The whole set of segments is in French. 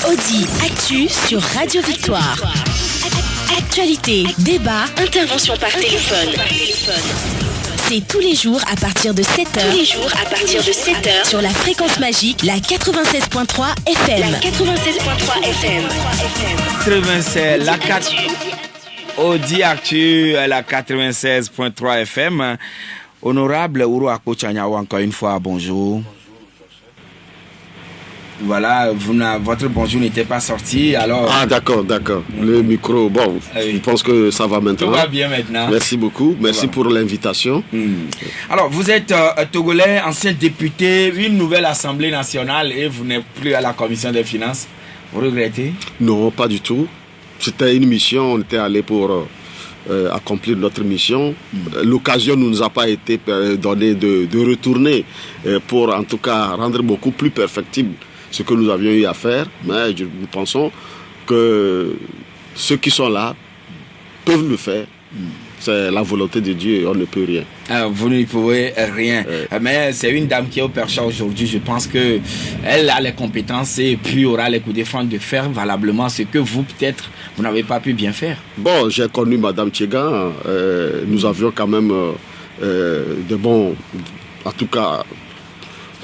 Audi Actu sur Radio Victoire. Actualité, débat, intervention par téléphone. C'est tous les jours à partir de 7h. Sur la fréquence magique, la 96.3 FM. 96, la 4. Audi Actu, la 96.3 FM. Honorable Ouro Akpo-Tchaniaou, encore une fois, bonjour. Voilà, votre bonjour n'était pas sorti, alors... Ah, d'accord. Le micro, bon, oui. Je pense que ça va maintenant. Tout va bien maintenant. Merci beaucoup, merci pour l'invitation. Alors, vous êtes Togolais, ancien député, une nouvelle Assemblée nationale et vous n'êtes plus à la Commission des finances. Vous regrettez? Non, pas du tout. C'était une mission, on était allé pour... accomplir notre mission. L'occasion ne nous a pas été donnée de retourner pour en tout cas rendre beaucoup plus perfectible ce que nous avions eu à faire, mais nous pensons que ceux qui sont là peuvent le faire. C'est la volonté de Dieu et on ne peut rien. Vous ne pouvez rien. Mais c'est une dame qui est au perchoir aujourd'hui. Je pense qu'elle a les compétences et puis aura les coups de frein de faire valablement ce que vous, peut-être, vous n'avez pas pu bien faire. Bon, j'ai connu Madame Tchega. Nous avions quand même de bons... En tout cas...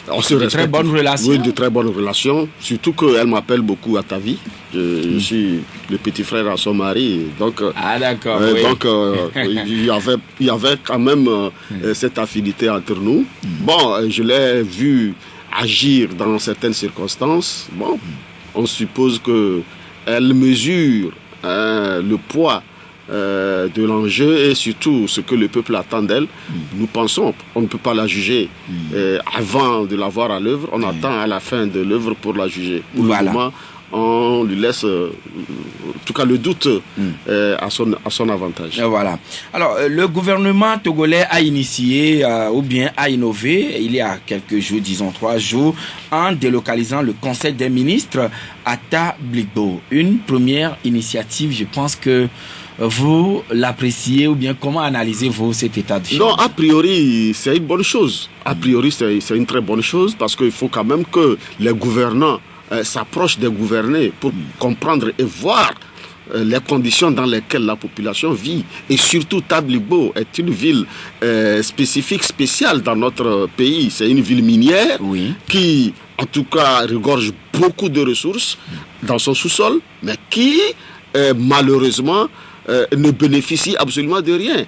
De très bonnes relations. Oui, de très bonnes relations. Surtout qu'elle m'appelle beaucoup à ta vie. Je suis le petit frère à son mari. Donc, d'accord. Oui. Donc, il y avait quand même cette affinité entre nous. Bon, je l'ai vu agir dans certaines circonstances. Bon, on suppose qu'elle mesure le poids de l'enjeu et surtout ce que le peuple attend d'elle. Nous pensons, on ne peut pas la juger avant de la voir à l'œuvre, on attend à la fin de l'œuvre pour la juger. Pour le moment, on lui laisse en tout cas le doute à son avantage. Voilà. Alors, le gouvernement togolais a initié ou bien a innové il y a quelques jours, disons 3 jours, en délocalisant le Conseil des ministres à Tabligbo. Une première initiative, je pense que vous l'appréciez ou bien comment analysez-vous cet état de fait? Non, a priori, c'est une bonne chose. A priori, c'est une très bonne chose parce qu'il faut quand même que les gouvernants s'approchent des gouvernés pour comprendre et voir les conditions dans lesquelles la population vit. Et surtout, Tabligbo est une ville spécifique, spéciale dans notre pays. C'est une ville minière qui, en tout cas, regorge beaucoup de ressources dans son sous-sol, mais qui, malheureusement, ne bénéficie absolument de rien.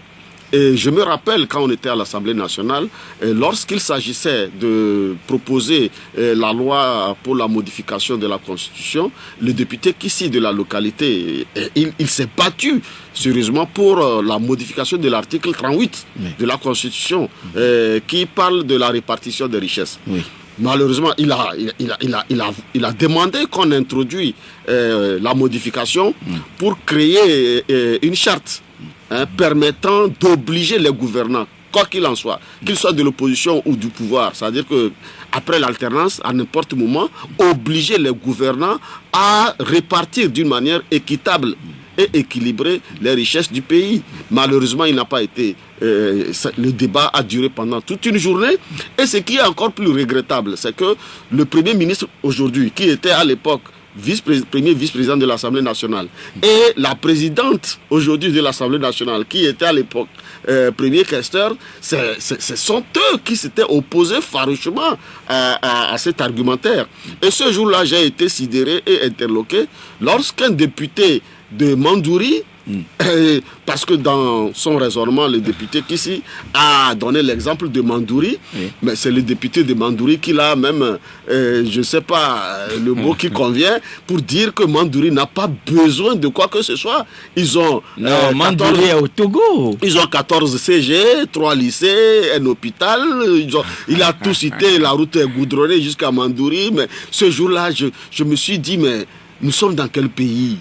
Et je me rappelle quand on était à l'Assemblée nationale, lorsqu'il s'agissait de proposer la loi pour la modification de la Constitution, le député Kissi de la localité, il s'est battu sérieusement pour la modification de l'article 38 de la Constitution qui parle de la répartition des richesses. Malheureusement, il a demandé qu'on introduise la modification pour créer une charte permettant d'obliger les gouvernants, quoi qu'il en soit, qu'ils soient de l'opposition ou du pouvoir, c'est-à-dire qu'après l'alternance, à n'importe moment, obliger les gouvernants à répartir d'une manière équitable et équilibrer les richesses du pays. Malheureusement, il n'a pas été... le débat a duré pendant toute une journée. Et ce qui est encore plus regrettable, c'est que le Premier ministre aujourd'hui, qui était à l'époque premier vice-président de l'Assemblée nationale, et la présidente aujourd'hui de l'Assemblée nationale, qui était à l'époque premier questeur, ce sont eux qui s'étaient opposés farouchement à cet argumentaire. Et ce jour-là, j'ai été sidéré et interloqué lorsqu'un député de Mandouri, parce que dans son raisonnement, le député Kissi a donné l'exemple de Mandouri, mais c'est le député de Mandouri qui l'a même, je ne sais pas le mot qui convient, pour dire que Mandouri n'a pas besoin de quoi que ce soit. Ils ont Mandouri est au Togo. Ils ont 14 CG, 3 lycées, un hôpital. Il a tout cité, la route est goudronnée jusqu'à Mandouri, mais ce jour-là, je me suis dit, mais nous sommes dans quel pays?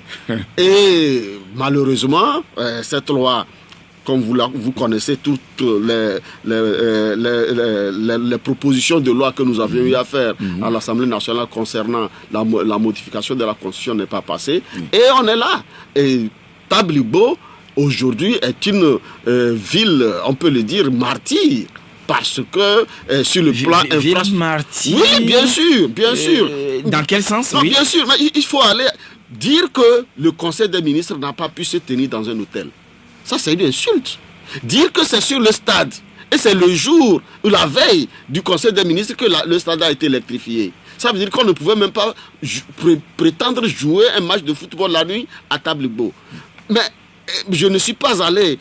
Et malheureusement, cette loi, comme vous connaissez toutes les propositions de loi que nous avions eu à faire à l'Assemblée nationale concernant la modification de la Constitution n'est pas passée. Et on est là. Et Tabligbo, aujourd'hui, est une ville, on peut le dire, martyre. parce que sur le plan infrastructure... Oui, bien sûr. Dans quel sens? Non, bien sûr, mais il faut aller dire que le Conseil des ministres n'a pas pu se tenir dans un hôtel. Ça, c'est une insulte. Dire que c'est sur le stade, et c'est le jour ou la veille du Conseil des ministres que le stade a été électrifié. Ça veut dire qu'on ne pouvait même pas prétendre jouer un match de football la nuit à Tablibo. Mais je ne suis pas allé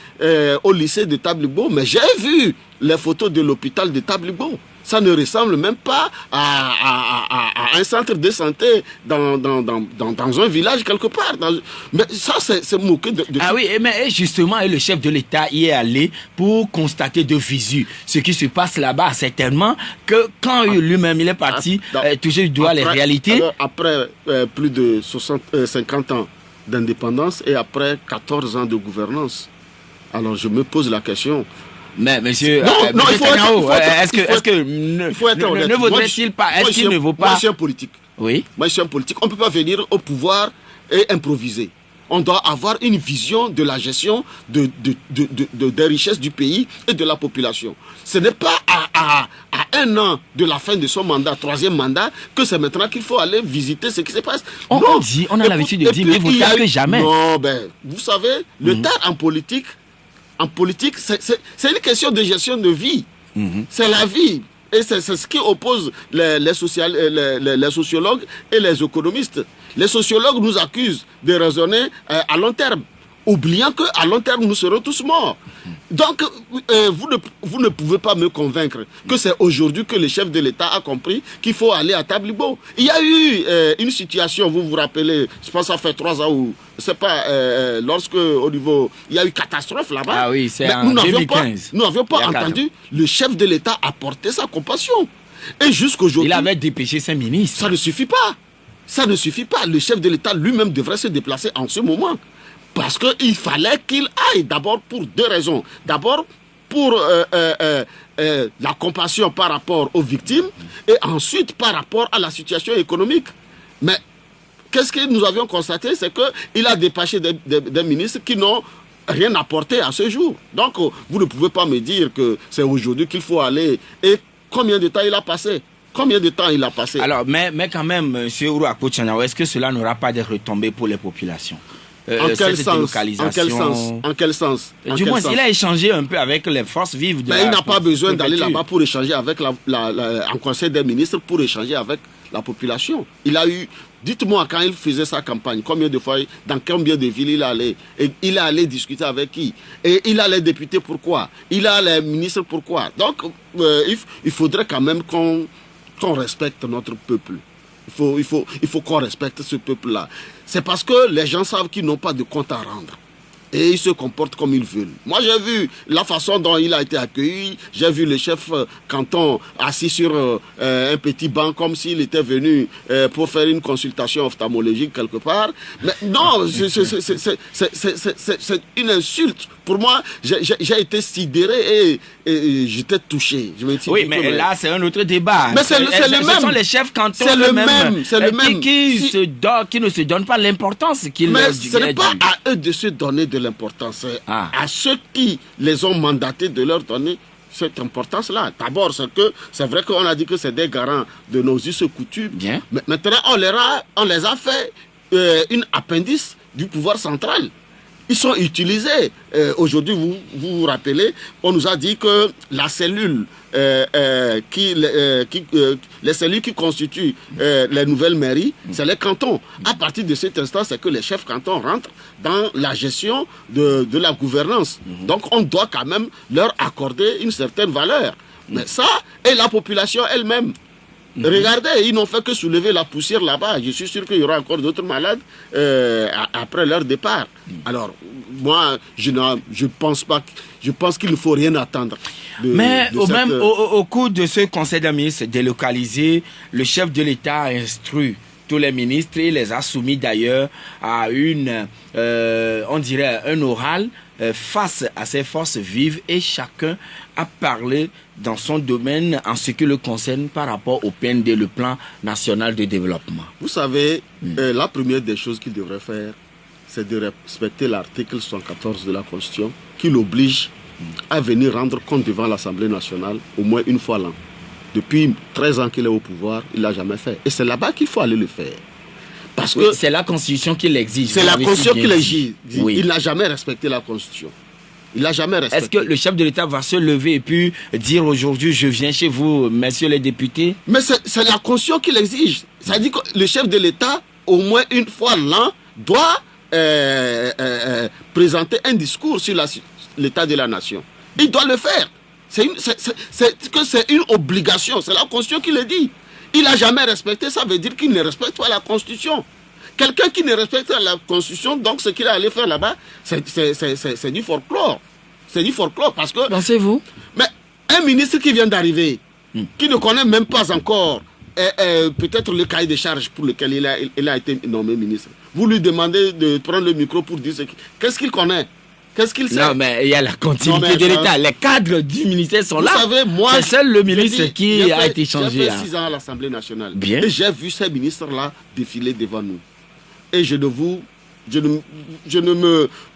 au lycée de Tablibo, mais j'ai vu les photos de l'hôpital de Tablibo. Ça ne ressemble même pas à un centre de santé dans un village quelque part. Mais ça, c'est moqué de... Ah oui, mais justement, le chef de l'État y est allé pour constater de visu ce qui se passe là-bas. Certainement que quand lui-même il est parti toucher du doigt les réalités. Alors, après plus de 50 ans d'indépendance et après 14 ans de gouvernance, alors je me pose la question... Mais monsieur, non, il faut être honnête. Ne vaudrait-il pas, est-ce qu'il ne vaut pas... Moi, je suis un politique. Oui. Moi, je suis un politique. On ne peut pas venir au pouvoir et improviser. On doit avoir une vision de la gestion des richesses du pays et de la population. Ce n'est pas à un an de la fin de son mandat, 3e mandat, que c'est maintenant qu'il faut aller visiter ce qui se passe. On a l'habitude de dire, mais vous tard que jamais. Non, vous savez, le tard en politique, c'est une question de gestion de vie. C'est la vie. Et c'est ce qui oppose les sociologues et les économistes. Les sociologues nous accusent de raisonner à long terme, oubliant qu'à long terme, nous serons tous morts. Donc, vous ne pouvez pas me convaincre que c'est aujourd'hui que le chef de l'État a compris qu'il faut aller à Tablibo. Il y a eu une situation, vous vous rappelez, je pense que ça fait 3 ans ou... C'est pas lorsque au niveau il y a eu catastrophe là-bas. Ah oui, c'est en 2015. Nous n'avions pas entendu le chef de l'État apporter sa compassion. Et jusqu'aujourd'hui, il avait dépêché ses ministres. Ça ne suffit pas. Ça ne suffit pas. Le chef de l'État lui-même devrait se déplacer en ce moment. Parce qu'il fallait qu'il aille d'abord pour 2 raisons. D'abord pour la compassion par rapport aux victimes et ensuite par rapport à la situation économique. Mais qu'est-ce que nous avions constaté? C'est qu'il a dépêché des ministres qui n'ont rien apporté à ce jour. Donc, vous ne pouvez pas me dire que c'est aujourd'hui qu'il faut aller. Et combien de temps il a passé? Alors, mais quand même, M. Uruako Tchaniawo, est-ce que cela n'aura pas de retombées pour les populations? En quel sens? Du moins, il a échangé un peu avec les forces vives de mais il n'a pas besoin d'aller là-bas pour échanger avec en Conseil des ministres, pour échanger avec la population. Il a eu... Dites-moi, quand il faisait sa campagne, combien de fois, dans combien de villes il allait? Et il est allé discuter avec qui? Et il a les députés, pourquoi? Il a les ministres, pourquoi? Donc, il faudrait quand même qu'on respecte notre peuple. Il faut qu'on respecte ce peuple-là. C'est parce que les gens savent qu'ils n'ont pas de compte à rendre. Et ils se comportent comme ils veulent. Moi, j'ai vu la façon dont il a été accueilli. J'ai vu le chef canton assis sur un petit banc comme s'il était venu pour faire une consultation ophtalmologique quelque part. Mais non, c'est une insulte. Pour moi, j'ai été sidéré et j'étais touché. Je me dis, oui, mais là, c'est un autre débat. Mais c'est le même. Ce sont les chefs cantons qui ne se donnent pas l'importance qu'ils mais ce n'est pas à eux de se donner de l'importance. C'est à ceux qui les ont mandatés de leur donner cette importance-là. D'abord, c'est vrai qu'on a dit que c'est des garants de nos us et coutumes. Bien. Mais maintenant, on les a fait une appendice du pouvoir central. Ils sont utilisés. Aujourd'hui, vous vous rappelez, on nous a dit que la cellule, les cellules qui constituent les nouvelles mairies, c'est les cantons. À partir de cet instant, c'est que les chefs cantons rentrent dans la gestion de la gouvernance. Donc, on doit quand même leur accorder une certaine valeur. Mais ça, et la population elle-même. Regardez, ils n'ont fait que soulever la poussière là-bas. Je suis sûr qu'il y aura encore d'autres malades après leur départ. Alors, moi, je pense qu'il ne faut rien attendre. Au cours de ce conseil des ministres délocalisé, le chef de l'État a instruit tous les ministres et les a soumis d'ailleurs à un oral face à ces forces vives, et chacun a parlé dans son domaine en ce qui le concerne par rapport au PND, le plan national de développement. Vous savez, la première des choses qu'il devrait faire, c'est de respecter l'article 114 de la Constitution qui l'oblige à venir rendre compte devant l'Assemblée nationale au moins une fois l'an. Depuis 13 ans qu'il est au pouvoir, il ne l'a jamais fait. Et c'est là-bas qu'il faut aller le faire. Parce que c'est la Constitution qui l'exige. C'est la Constitution qui l'exige. Oui. Il n'a jamais respecté la Constitution. Il n'a jamais respecté. Est-ce que le chef de l'État va se lever et puis dire aujourd'hui, je viens chez vous, messieurs les députés? Mais c'est la Constitution qui l'exige. Ça dit que le chef de l'État, au moins une fois l'an, doit présenter un discours sur l'état de la nation. Il doit le faire. C'est une obligation. C'est la Constitution qui le dit. Il n'a jamais respecté, ça veut dire qu'il ne respecte pas la Constitution. Quelqu'un qui ne respecte pas la Constitution, donc ce qu'il est allé faire là-bas, c'est du folklore. C'est du folklore parce que... Pensez-vous? Mais un ministre qui vient d'arriver, qui ne connaît même pas encore peut-être le cahier de charges pour lequel il a été nommé ministre, vous lui demandez de prendre le micro pour dire qu'est-ce qu'il connaît? Qu'est-ce qu'il sait? Non, mais il y a la continuité de l'État. Les cadres du ministère sont là. Vous savez, moi, c'est seul le ministre qui a été changé. J'ai fait 6 ans à l'Assemblée nationale. Bien. Et j'ai vu ces ministres-là défiler devant nous. Et je ne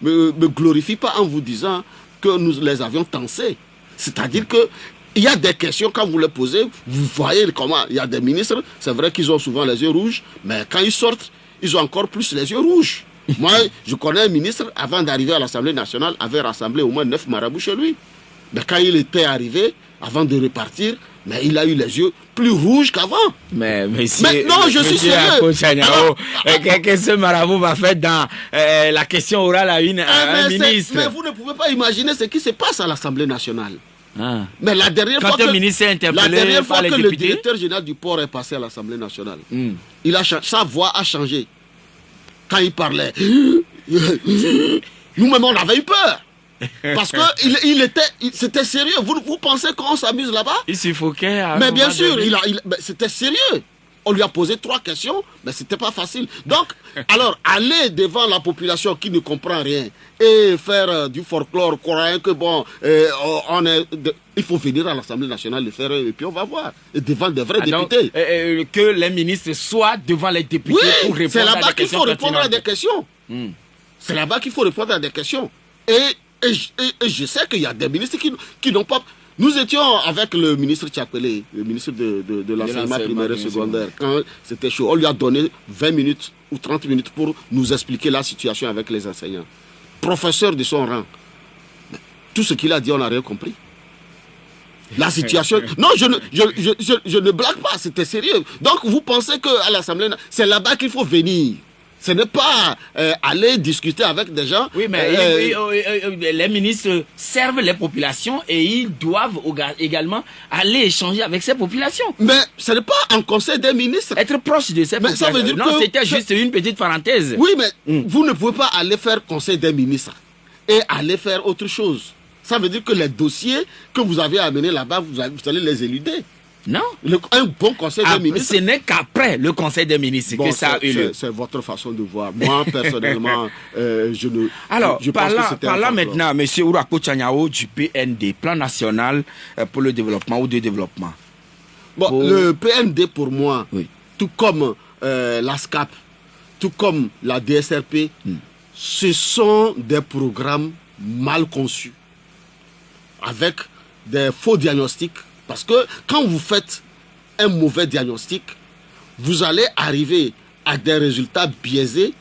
me glorifie pas en vous disant que nous les avions tensés. C'est-à-dire que il y a des questions, quand vous les posez, vous voyez comment il y a des ministres, c'est vrai qu'ils ont souvent les yeux rouges, mais quand ils sortent, ils ont encore plus les yeux rouges. Moi, je connais un ministre, avant d'arriver à l'Assemblée nationale, avait rassemblé au moins 9 marabouts chez lui. Mais quand il était arrivé, avant de repartir, mais il a eu les yeux plus rouges qu'avant. Mais non, je suis sérieux. Qu'est-ce que ce marabout va faire dans la question orale à un ministre? Mais vous ne pouvez pas imaginer ce qui se passe à l'Assemblée nationale. Ah. Mais la dernière fois que le directeur général du port est passé à l'Assemblée nationale, sa voix a changé. Quand il parlait, nous-mêmes on avait eu peur. Parce que c'était sérieux. Vous pensez qu'on s'amuse là-bas? Il suffoquait. Mais bien sûr, c'était sérieux. On lui a posé 3 questions, mais c'était pas facile. Donc, alors, aller devant la population qui ne comprend rien et faire du folklore, croyant que bon, il faut venir à l'Assemblée nationale le faire et puis on va voir. Et devant des vrais députés. Donc, que les ministres soient devant les députés pour répondre c'est là-bas qu'il faut répondre à des questions. C'est là-bas qu'il faut répondre à des questions. Et je sais qu'il y a des ministres qui n'ont pas... Nous étions avec le ministre Tchakwele, le ministre de l'enseignement primaire et secondaire. Quand c'était chaud, on lui a donné 20 minutes ou 30 minutes pour nous expliquer la situation avec les enseignants. Professeur de son rang. Tout ce qu'il a dit, on n'a rien compris. La situation... Non, je ne blague pas, c'était sérieux. Donc vous pensez qu'à l'Assemblée, c'est là-bas qu'il faut venir. Ce n'est pas aller discuter avec des gens. Oui, mais les ministres servent les populations et ils doivent également aller échanger avec ces populations. Mais ce n'est pas un conseil des ministres. Être proche de ces populations. Ça veut dire non, c'était juste une petite parenthèse. Oui, mais vous ne pouvez pas aller faire conseil des ministres et aller faire autre chose. Ça veut dire que les dossiers que vous avez amenés là-bas, vous allez les éluder. Non. Un bon conseil des ministres. Ce n'est qu'après le conseil des ministres que ça a eu lieu. C'est votre façon de voir. Moi, personnellement, je ne... Alors, parlons maintenant, M. Ourako Tchaniao du PND, Plan National pour le Développement ou de Développement. Bon, le PND, pour moi, tout comme la SCAP, tout comme la DSRP, ce sont des programmes mal conçus, avec des faux diagnostics. Parce que quand vous faites un mauvais diagnostic, vous allez arriver à des résultats biaisés.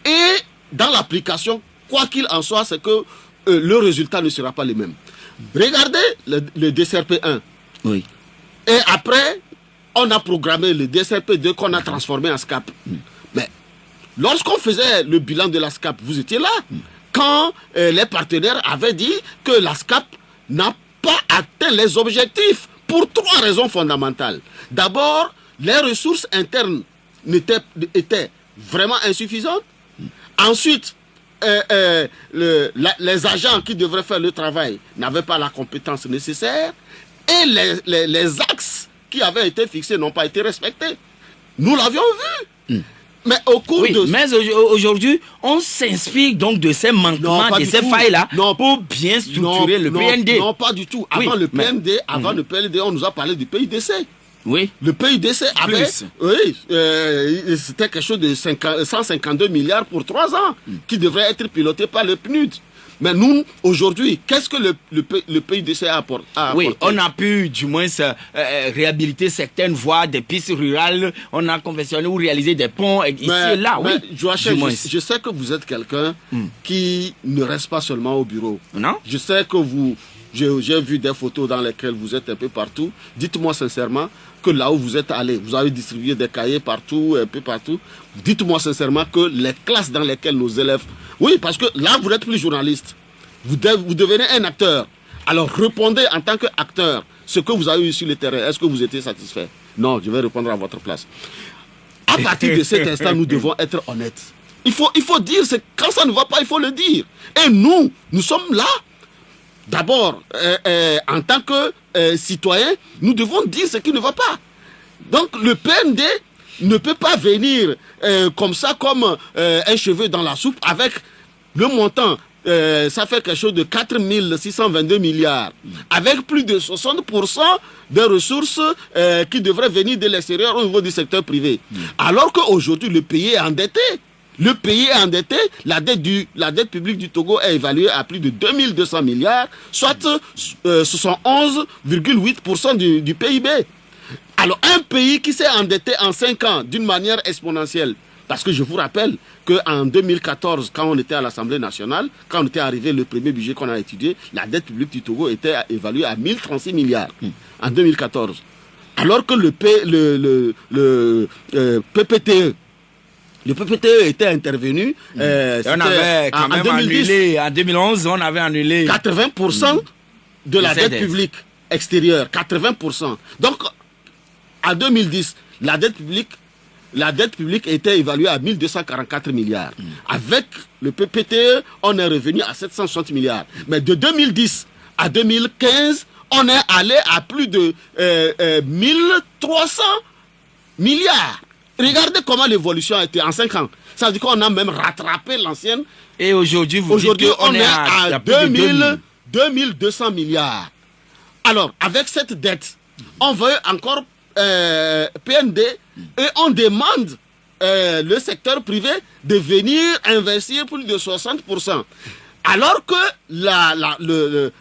Et dans l'application, quoi qu'il en soit, c'est que le résultat ne sera pas le même. Regardez le DSRP1. Oui. Et après, on a programmé le DSRP2 qu'on a transformé en SCAP. Mais lorsqu'on faisait le bilan de la SCAP, vous étiez là. Quand les partenaires avaient dit que la SCAP n'a pas atteint les objectifs. Pour 3 raisons fondamentales. D'abord, les ressources internes étaient vraiment insuffisantes. Ensuite, les agents qui devraient faire le travail n'avaient pas la compétence nécessaire. Et les axes qui avaient été fixés n'ont pas été respectés. Nous l'avions vu. Mais au cours mais aujourd'hui, on s'inspire donc de ces manquements, de ces failles-là, pour bien structurer le PND. Non, pas du tout. Avant le PND, on nous a parlé du PIDC. Oui. Le PUDC avait... c'était quelque chose de 152 milliards pour 3 ans qui devrait être piloté par le PNUD. Mais nous, aujourd'hui, qu'est-ce que le PUDC a apporté? Oui, on a pu du moins réhabiliter certaines voies, des pistes rurales, on a confectionné ou réalisé des ponts ici et là, oui. Joachim, je sais que vous êtes quelqu'un qui ne reste pas seulement au bureau. Non? Je sais que j'ai vu des photos dans lesquelles vous êtes un peu partout. Dites-moi sincèrement que là où vous êtes allé, vous avez distribué des cahiers partout, un peu partout. Dites-moi sincèrement que les classes dans lesquelles nos élèves... Oui, parce que là, vous n'êtes plus journaliste. Vous devenez un acteur. Alors, répondez en tant qu'acteur ce que vous avez eu sur le terrain. Est-ce que vous étiez satisfait? Non, je vais répondre à votre place. À partir de cet instant, nous devons être honnêtes. Il faut dire, quand ça ne va pas, il faut le dire. Et nous sommes là. D'abord, en tant que citoyens, nous devons dire ce qui ne va pas. Donc, le PND ne peut pas venir comme ça, comme un cheveu dans la soupe, avec le montant, ça fait quelque chose de 4 622 milliards, avec plus de 60% des ressources qui devraient venir de l'extérieur au niveau du secteur privé. Alors qu'aujourd'hui, le pays est endetté. Le pays est endetté, la dette publique du Togo est évaluée à plus de 2200 milliards, soit 71,8% du PIB. Alors un pays qui s'est endetté en 5 ans d'une manière exponentielle, parce que je vous rappelle qu'en 2014, quand on était à l'Assemblée nationale, quand on était arrivé, le premier budget qu'on a étudié, la dette publique du Togo était évaluée à 1036 milliards en 2014. Alors que le PPTE, le PPTE était intervenu. On avait quand même annulé. En 2011, on avait annulé 80% de la dette publique extérieure. 80%. Donc, en 2010, la dette publique était évaluée à 1244 milliards. Avec le PPTE, on est revenu à 760 milliards. Mais de 2010 à 2015, on est allé à plus de 1300 milliards. Regardez comment l'évolution a été en 5 ans. Ça veut dire qu'on a même rattrapé l'ancienne. Et aujourd'hui, on est à 2200 milliards. Alors, avec cette dette, on veut encore PND et on demande le secteur privé de venir investir plus de 60%. Alors que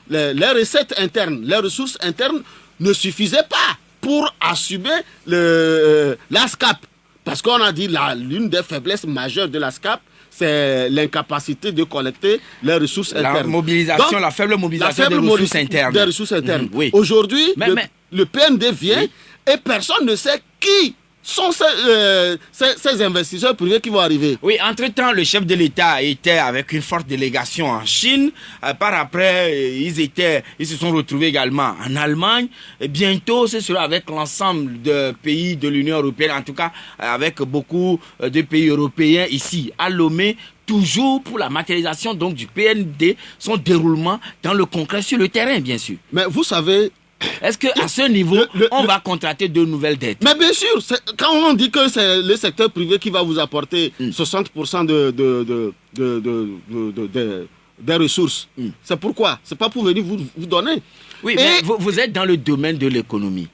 les recettes internes, les ressources internes ne suffisaient pas pour assumer l'ASCAP. Parce qu'on a dit l'une des faiblesses majeures de l'ASCAP, c'est l'incapacité de collecter les ressources internes. La faible mobilisation des ressources internes. Oui. Aujourd'hui, le PND vient et personne ne sait qui sont ces investisseurs privés qui vont arriver. Oui, entre-temps, le chef de l'État était avec une forte délégation en Chine. Par après, ils se sont retrouvés également en Allemagne. Et bientôt, ce sera avec l'ensemble des pays de l'Union européenne, en tout cas avec beaucoup de pays européens ici à Lomé, toujours pour la matérialisation donc du PND, son déroulement dans le concret sur le terrain, bien sûr. Mais vous savez... Est-ce qu'à ce niveau, on va contracter de nouvelles dettes? Mais bien sûr, quand on dit que c'est le secteur privé qui va vous apporter 60% des ressources, c'est pourquoi? C'est pas pour venir vous donner. Oui, mais vous êtes dans le domaine de l'économie.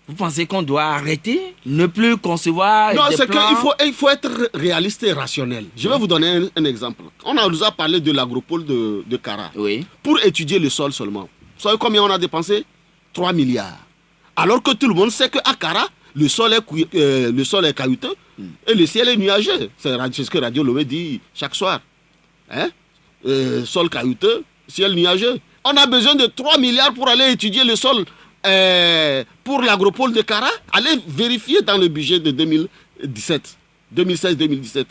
Vous pensez qu'on doit arrêter, ne plus concevoir Non, des c'est plans? qu'il faut être réaliste et rationnel. Je vais vous donner un exemple. On nous a parlé de l'agropole de Kara. Oui. Pour étudier le sol seulement. Vous savez combien on a dépensé? 3 milliards. Alors que tout le monde sait qu'à Kara, le sol est caillouteux et le ciel est nuageux. C'est ce que Radio Lomé dit chaque soir. Sol caillouteux, ciel nuageux. On a besoin de 3 milliards pour aller étudier le sol pour l'agropole de Kara. Allez vérifier dans le budget de 2017, 2016, 2017,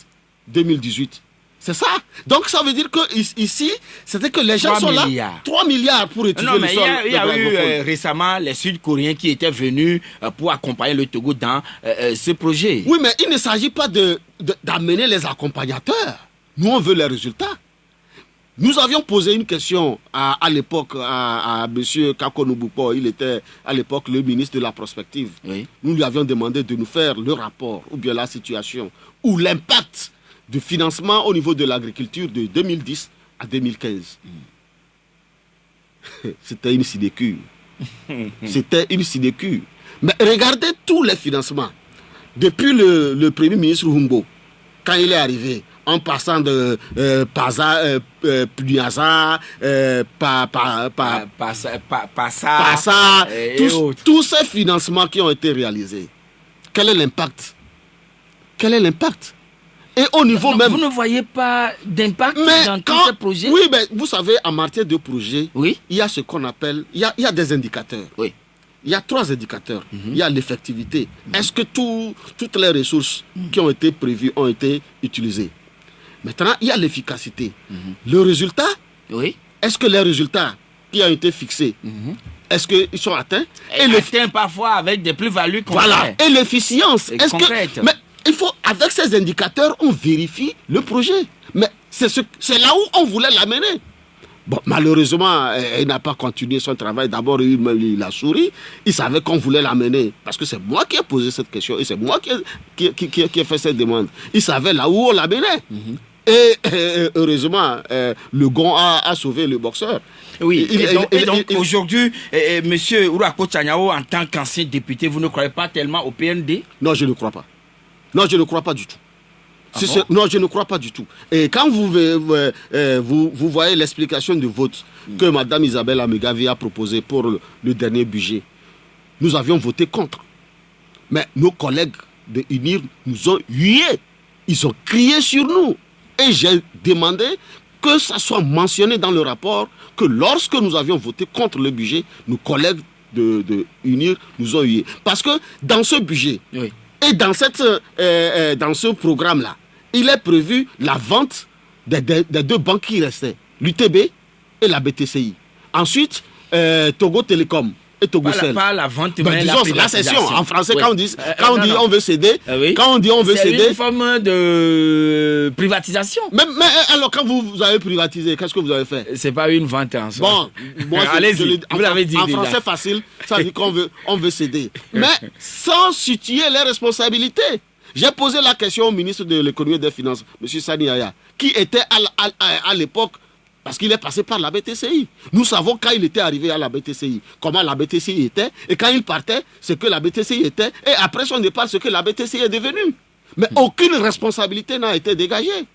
2018. C'est ça. Donc ça veut dire que ici, c'était que les gens sont là. 3 milliards pour étudier le sol. Il y a eu récemment les Sud-Coréens qui étaient venus pour accompagner le Togo dans ce projet. Oui, mais il ne s'agit pas d'amener les accompagnateurs. Nous, on veut les résultats. Nous avions posé une question à l'époque à M. Kako Nubupo. Il était à l'époque le ministre de la prospective. Oui. Nous lui avions demandé de nous faire le rapport ou bien la situation ou l'impact du financement au niveau de l'agriculture de 2010 à 2015. C'était une sinécure. C'était une sinécure. Mais regardez tous les financements. Depuis le Premier ministre Humbo, quand il est arrivé, en passant de Puniaza, Passa, tous ces financements qui ont été réalisés, quel est l'impact? Et au niveau même... Vous ne voyez pas d'impact dans tous ces projets? Oui, mais vous savez, en matière de projet, oui, il y a ce qu'on appelle... Il y a des indicateurs. Oui. Il y a 3 indicateurs. Il y a l'effectivité. Est-ce que toutes les ressources qui ont été prévues ont été utilisées? Maintenant, il y a l'efficacité. Le résultat, oui. Est-ce que les résultats qui ont été fixés, est-ce qu'ils sont atteints? Et atteints parfois avec des plus-values concrètes. Voilà. Et l'efficience. Mais il faut, avec ces indicateurs, on vérifie le projet. Mais c'est là où on voulait l'amener. Bon, malheureusement, il n'a pas continué son travail. D'abord, il a souri. Il savait qu'on voulait l'amener. Parce que c'est moi qui ai posé cette question. Et c'est moi qui ai fait cette demande. Il savait là où on l'amenait. Et heureusement, le gond a sauvé le boxeur. Oui, et donc aujourd'hui, monsieur Uruako Tchaniao, en tant qu'ancien député, vous ne croyez pas tellement au PND? Non, je ne crois pas. Non, je ne crois pas du tout. Non, je ne crois pas du tout. Et quand vous voyez l'explication de vote que Mme Isabelle Amegavi a proposé pour le dernier budget, nous avions voté contre. Mais nos collègues de UNIR nous ont hués. Ils ont crié sur nous. Et j'ai demandé que ça soit mentionné dans le rapport que lorsque nous avions voté contre le budget, nos collègues de UNIR nous ont hués. Parce que dans ce budget... Oui. Et dans ce programme-là, il est prévu la vente des 2 banques qui restaient, l'UTB et la BTCI. Ensuite, Togo Télécom et Togo Cell. Pas la vente, mais la cession. En français, oui. Quand on dit on veut céder, oui. Quand on dit on veut céder... C'est une forme de privatisation. Mais alors, quand vous avez privatisé, qu'est-ce que vous avez fait? C'est pas une vente en soi. Bon, moi, allez-y, vous l'avez dit. En français facile, ça dit qu'on veut céder. Mais sans situer les responsabilités. J'ai posé la question au ministre de l'économie et des finances, M. Sani Aya, qui était à l'époque, parce qu'il est passé par la BTCI. Nous savons quand il était arrivé à la BTCI, comment la BTCI était, et quand il partait, ce que la BTCI était, et après son départ, ce que la BTCI est devenue. Mais aucune responsabilité n'a été dégagée.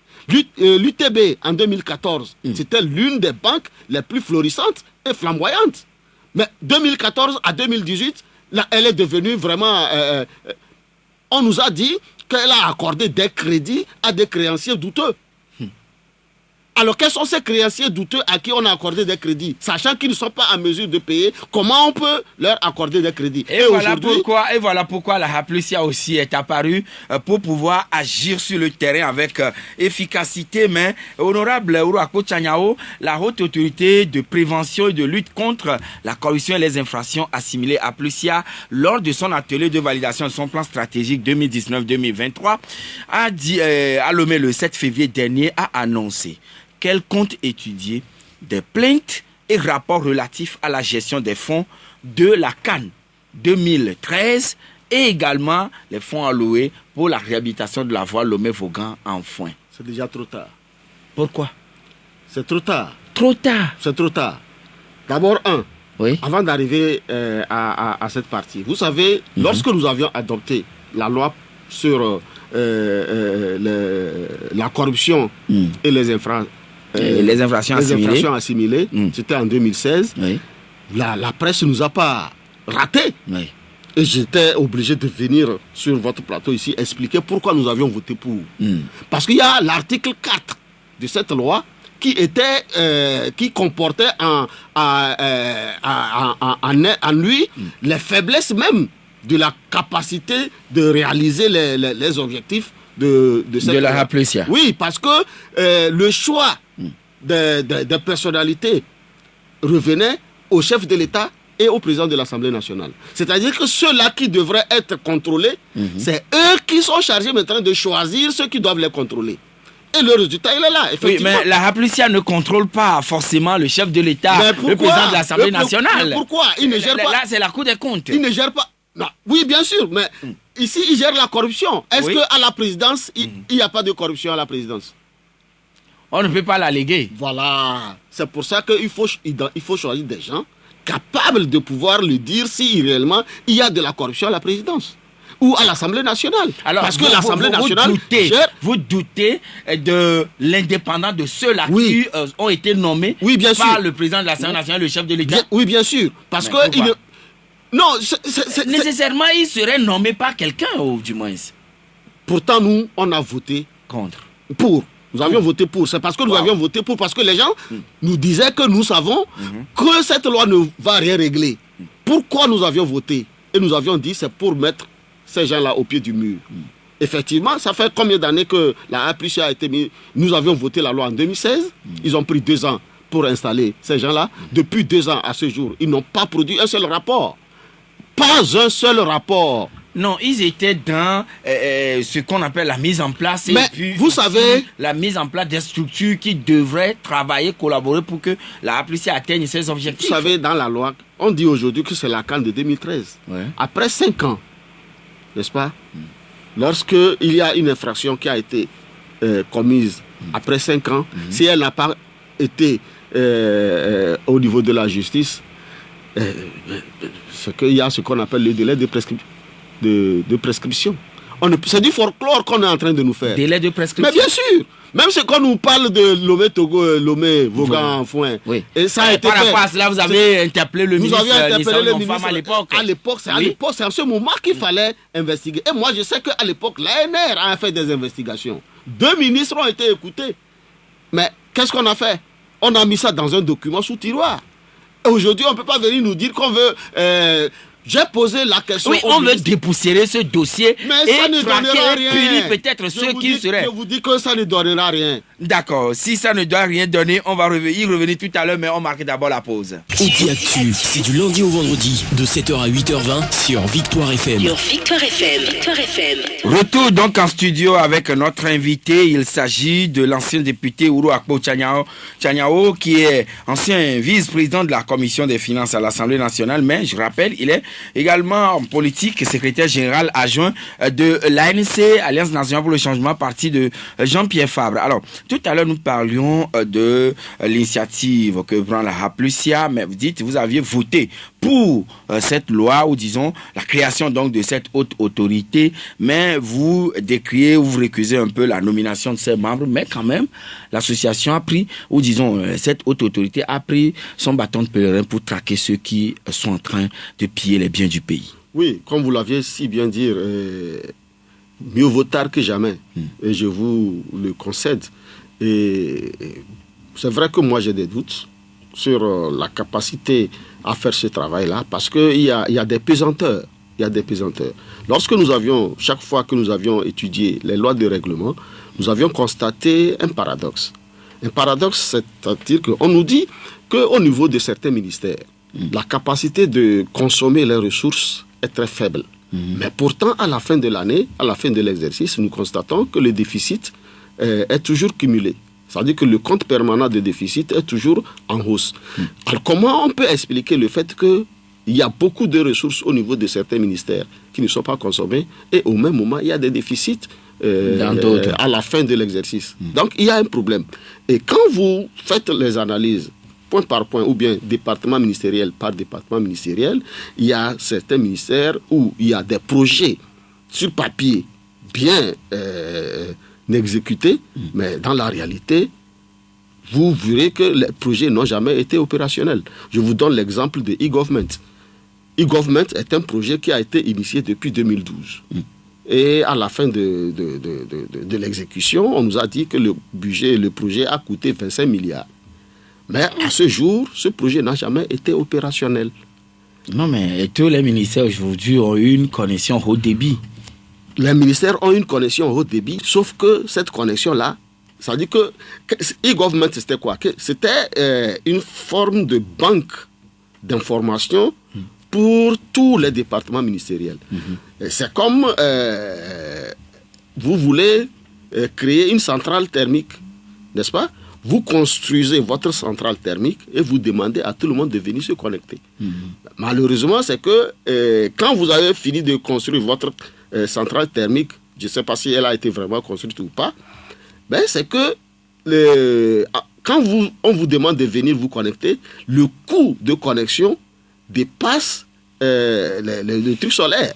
L'UTB, en 2014, c'était l'une des banques les plus florissantes et flamboyantes. Mais 2014 à 2018, là, elle est devenue vraiment... on nous a dit qu'elle a accordé des crédits à des créanciers douteux. Alors, quels sont ces créanciers douteux à qui on a accordé des crédits, sachant qu'ils ne sont pas en mesure de payer? Comment on peut leur accorder des crédits? Et voilà pourquoi la Haplusia aussi est apparue pour pouvoir agir sur le terrain avec efficacité. Mais, honorable Uruako Tchaniao, la haute autorité de prévention et de lutte contre la corruption et les infractions assimilées Haplusia, lors de son atelier de validation de son plan stratégique 2019-2023, a Lomé le 7 février dernier, a annoncé qu'elle compte étudier des plaintes et rapports relatifs à la gestion des fonds de la CAN 2013 et également les fonds alloués pour la réhabilitation de la voie Lomé-Vaughan en Foin. C'est déjà trop tard. Pourquoi? C'est trop tard. Trop tard? C'est trop tard. D'abord, oui. Avant d'arriver à cette partie, vous savez, lorsque nous avions adopté la loi sur la corruption et les infractions assimilées, c'était en 2016. Oui. La presse ne nous a pas ratés. Oui. Et j'étais obligé de venir sur votre plateau ici expliquer pourquoi nous avions voté pour. Parce qu'il y a l'article 4 de cette loi qui comportait en lui les faiblesses même de la capacité de réaliser les objectifs de la Haplusia. Oui, parce que le choix de personnalités revenait au chef de l'État et au président de l'Assemblée nationale. C'est-à-dire que ceux-là qui devraient être contrôlés, c'est eux qui sont chargés maintenant de choisir ceux qui doivent les contrôler. Et le résultat, il est là, effectivement. Oui, mais la Haplusia ne contrôle pas forcément le chef de l'État, le président de l'Assemblée nationale. Mais pourquoi? Il ne gère pas. Là, c'est la Cour des comptes. Il ne gère pas. Non. Oui, bien sûr, mais ici, il gère la corruption. Est-ce qu'à la présidence, il n'y a pas de corruption à la présidence? On ne peut pas l'alléguer. Voilà. C'est pour ça qu'il faut choisir des gens capable de pouvoir le dire si réellement il y a de la corruption à la présidence ou à l'Assemblée nationale. Alors, parce que l'Assemblée nationale... Vous doutez de l'indépendance de ceux-là qui ont été nommés par le président de l'Assemblée nationale, le chef de l'État? Oui, bien sûr. Parce que... Nécessairement, il serait nommé par quelqu'un, du moins. Pourtant, nous, on a voté contre. Pour. Nous avions voté pour. C'est parce que nous avions voté pour. Parce que les gens nous disaient que nous savons que cette loi ne va rien régler. Pourquoi nous avions voté? Et nous avions dit c'est pour mettre ces gens-là au pied du mur. Effectivement, ça fait combien d'années que la APC a été mise? Nous avions voté la loi en 2016. Ils ont pris 2 ans pour installer ces gens-là. Depuis 2 ans à ce jour, ils n'ont pas produit un seul rapport. Pas un seul rapport. Non, ils étaient dans ce qu'on appelle la mise en place. Mais et puis vous savez... La mise en place des structures qui devraient travailler, collaborer pour que la APC atteigne ses objectifs. Vous savez, dans la loi, on dit aujourd'hui que c'est la CAN de 2013. Ouais. Après 5 ans, n'est-ce pas? Lorsqu'il y a une infraction qui a été commise après 5 ans, si elle n'a pas été au niveau de la justice, c'est qu'il y a ce qu'on appelle le délai de prescription. C'est du folklore qu'on est en train de nous faire. Délai de prescription. Mais bien sûr. Même ce qu'on nous parle de Lomé Togo, Lomé Vaughan Foin. Oui. Et ça a été par rapport à cela, vous avez interpellé le ministre. Nous avions interpellé le ministre à l'époque. À l'époque, c'est à ce moment qu'il fallait investiguer. Et moi, je sais qu'à l'époque, l'ANR a fait des investigations. 2 ministres ont été écoutés. Mais qu'est-ce qu'on a fait? On a mis ça dans un document sous tiroir. Et aujourd'hui, on ne peut pas venir nous dire qu'on veut... J'ai posé la question... Oui, on veut dépoussiérer ce dossier mais ça ne donnera rien. Punir peut-être ceux qui seraient... Je vous dis que ça ne donnera rien. D'accord. Si ça ne doit rien donner, on va y revenir tout à l'heure, mais on marque d'abord la pause. Audi Actu, c'est du lundi au vendredi, de 7h à 8h20 sur Victoire FM. Sur Victoire FM. Victoire FM. Retour donc en studio avec notre invité. Il s'agit de l'ancien député Ouro Akpo Tchaniao, qui est ancien vice-président de la Commission des finances à l'Assemblée nationale, mais je rappelle, il est également en politique, secrétaire général adjoint de l'ANC, Alliance nationale pour le changement, parti de Jean-Pierre Fabre. Alors, tout à l'heure, nous parlions de l'initiative que prend la Haplusia, mais vous dites, vous aviez voté pour cette loi, ou disons, la création donc de cette haute autorité, mais vous décriez, vous récusez un peu la nomination de ses membres, mais quand même, l'association a pris, ou disons, cette haute autorité a pris son bâton de pèlerin pour traquer ceux qui sont en train de piller les biens du pays. Oui, comme vous l'aviez si bien dit, mieux vaut tard que jamais, et je vous le concède. Et c'est vrai que moi j'ai des doutes sur la capacité à faire ce travail-là, parce qu'il y a des pesanteurs. Il y a des pesanteurs. Lorsque chaque fois que nous avions étudié les lois de règlement, nous avions constaté un paradoxe. Un paradoxe, c'est-à-dire qu'on nous dit qu'au niveau de certains ministères, la capacité de consommer les ressources est très faible. Mais pourtant, à la fin de l'année, à la fin de l'exercice, nous constatons que le déficit est toujours cumulé. C'est-à-dire que le compte permanent de déficit est toujours en hausse. Alors comment on peut expliquer le fait qu'il y a beaucoup de ressources au niveau de certains ministères qui ne sont pas consommées et au même moment, il y a des déficits à la fin de l'exercice. Donc, il y a un problème. Et quand vous faites les analyses point par point, ou bien département ministériel par département ministériel, il y a certains ministères où il y a des projets sur papier bien exécutés, mais dans la réalité, vous verrez que les projets n'ont jamais été opérationnels. Je vous donne l'exemple de e-government. E-government est un projet qui a été initié depuis 2012. Et à la fin de l'exécution, on nous a dit que le projet a coûté 25 milliards. Mais à ce jour, ce projet n'a jamais été opérationnel. Non, mais tous les ministères aujourd'hui ont eu une connexion haut débit. Les ministères ont une connexion haut débit, sauf que cette connexion-là, ça dit que e-government, c'était quoi? C'était une forme de banque d'informations pour tous les départements ministériels. C'est comme vous voulez créer une centrale thermique, n'est-ce pas? Vous construisez votre centrale thermique et vous demandez à tout le monde de venir se connecter. Malheureusement, c'est que quand vous avez fini de construire votre centrale thermique, je ne sais pas si elle a été vraiment construite ou pas, ben c'est que quand on vous demande de venir vous connecter, le coût de connexion dépasse le truc solaire.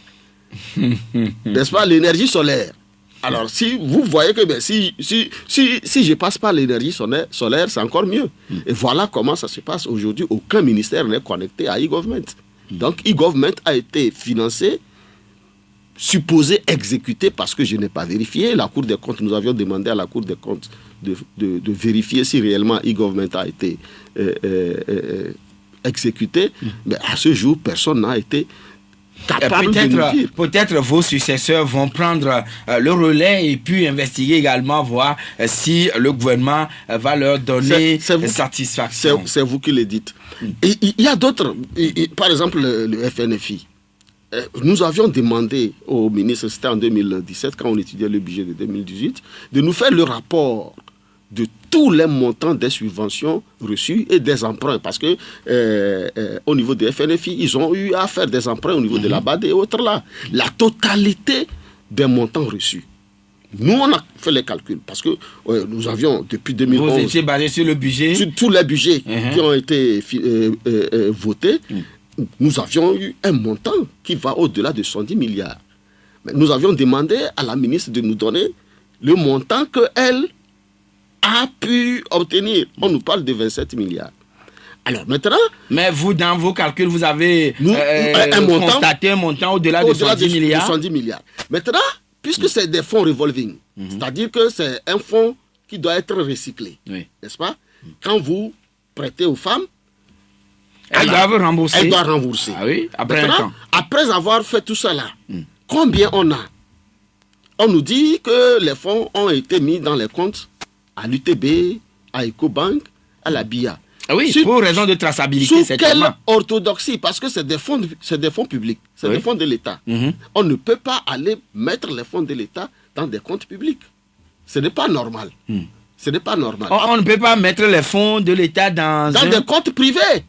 N'est-ce pas, l'énergie solaire. Alors, si vous voyez que si je passe par l'énergie solaire, c'est encore mieux. Et voilà comment ça se passe aujourd'hui. Aucun ministère n'est connecté à e-government. Donc, e-government a été financé, supposé exécuté, parce que je n'ai pas vérifié. La Cour des comptes, nous avions demandé à la Cour des comptes de vérifier si réellement e-government a été exécuté. Mais à ce jour, personne n'a été capable de nous dire. Peut-être vos successeurs vont prendre le relais et puis investiguer également, voir si le gouvernement va leur donner satisfaction. C'est vous qui le dites. Et il y a d'autres, par exemple le FNFI. Nous avions demandé au ministre, c'était en 2017, quand on étudiait le budget de 2018, de nous faire le rapport de tous les montants des subventions reçues et des emprunts. Parce que au niveau des FNFI, ils ont eu à faire des emprunts au niveau de la BAD et autres là. La totalité des montants reçus. Nous, on a fait les calculs parce que nous avions, depuis 2011... Vous étiez basé sur le budget? Sur tous les budgets qui ont été votés. Nous avions eu un montant qui va au-delà de 110 milliards. Mais nous avions demandé à la ministre de nous donner le montant qu'elle a pu obtenir. On nous parle de 27 milliards. Alors maintenant... Mais vous, dans vos calculs, vous avez constaté un montant au-delà de 110 milliards. 110 milliards. Maintenant, puisque c'est des fonds revolving, c'est-à-dire que c'est un fonds qui doit être recyclé, n'est-ce pas? Quand vous prêtez aux femmes, elles doivent rembourser. Elles doivent rembourser. Ah oui, après un temps. Après avoir fait tout ça là, combien on a? On nous dit que les fonds ont été mis dans les comptes à l'UTB, à EcoBank, à la BIA. Ah oui, pour raison de traçabilité, c'est quelle orthodoxie? Parce que c'est des fonds publics, c'est des fonds de l'État. On ne peut pas aller mettre les fonds de l'État dans des comptes publics. Ce n'est pas normal. Ce n'est pas normal. On ne peut pas mettre les fonds de l'État dans des comptes privés,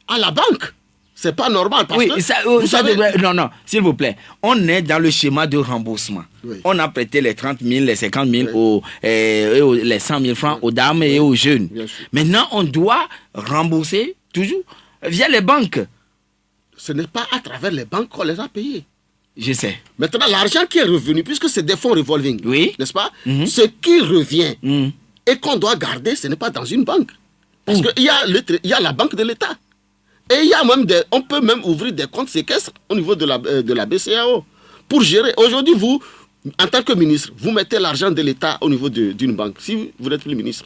à la banque. C'est pas normal parce que ça, vous savez, non, s'il vous plaît. On est dans le schéma de remboursement. On a prêté les 30 000, les 50 000, les 100 000 francs aux dames et aux jeunes. Maintenant, on doit rembourser toujours via les banques. Ce n'est pas à travers les banques qu'on les a payés. Je sais. Maintenant, l'argent qui est revenu, puisque c'est des fonds revolving, n'est-ce pas? Ce qui revient et qu'on doit garder, ce n'est pas dans une banque. Parce qu'il y a la banque de l'État. Et il y a même on peut même ouvrir des comptes séquestres au niveau de la BCEAO pour gérer. Aujourd'hui, vous, en tant que ministre, vous mettez l'argent de l'État au niveau d'une banque. Si vous n'êtes plus ministre.